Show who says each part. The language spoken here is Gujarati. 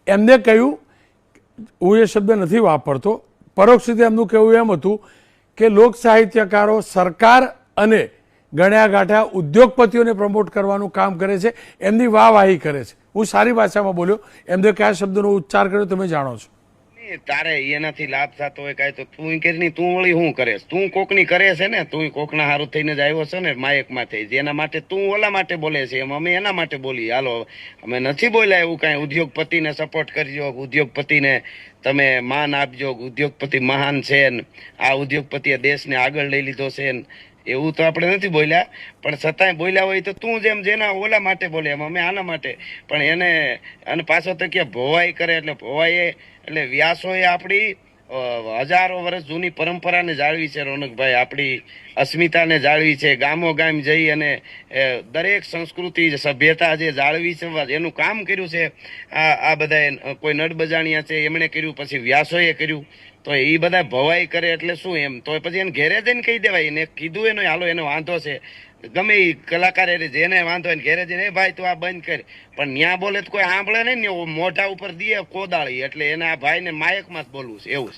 Speaker 1: એમને કહ્યું, હું એ શબ્દ નથી વાપરતો, પરોક્ષ રીતે એમનું કહેવું એમ હતું કે લોક સાહિત્યકારો સરકાર અને ગણ્યા ગાંઠ્યા ઉદ્યોગપતિઓને પ્રમોટ કરવાનું કામ કરે છે, એમની વાહવાહી કરે છે. હું સારી ભાષામાં બોલ્યો, એમને કયા શબ્દનો ઉચ્ચાર કર્યો તમે જાણો છો.
Speaker 2: તારે એનાથી લાભ થતો હોય કાંઈ તો તું કરી, તું વળી શું કરે? તું કોકની કરે છે ને, તું કોકના હારું થઈને જ આવ્યો છે ને માયકમાં થઈ, જેના માટે તું ઓલા માટે બોલે છે એમ અમે એના માટે બોલી. હાલો, અમે નથી બોલ્યા એવું કાંઈ. ઉદ્યોગપતિને સપોર્ટ કરજો, ઉદ્યોગપતિને તમે માન આપજો, ઉદ્યોગપતિ મહાન છે ને આ ઉદ્યોગપતિએ દેશને આગળ લઈ લીધો છે ને એવું તો આપણે નથી બોલ્યા. પણ છતાંય બોલ્યા હોય તો તું જેમ જેના ઓલા માટે બોલે એમ અમે આના માટે. પણ એને અને પાછો તો કે ભોવાઈ કરે, એટલે ભોવાઈએ એટલે વ્યાસોએ આપણી હજારો વર્ષ જૂની પરંપરાને જાળવી છે રોનકભાઈ, આપણી અસ્મિતાને જાળવી છે. ગામો ગામ જઈ અને દરેક સંસ્કૃતિ સભ્યતા જે જાળવી છે એનું કામ કર્યું છે આ બધા કોઈ નડબજાણિયા છે એમણે કર્યું, પછી વ્યાસોએ કર્યું. તો એ બધા ભવાઈ કરે એટલે શું એમ? તો પછી એને ઘેરે જઈને કહી દેવાય. એને કીધું એનો હાલો એને વાંધો છે, ગમે એ કલાકાર જેને વાંધો હોય ઘેરે જઈને ભાઈ તું આ બંધ કર. પણ ન્યા બોલે તો કોઈ સાંભળે નહીં ને, મોઢા ઉપર દે કોદાળી, એટલે એને આ ભાઈને માયકમાં જ બોલવું છે એવું છે.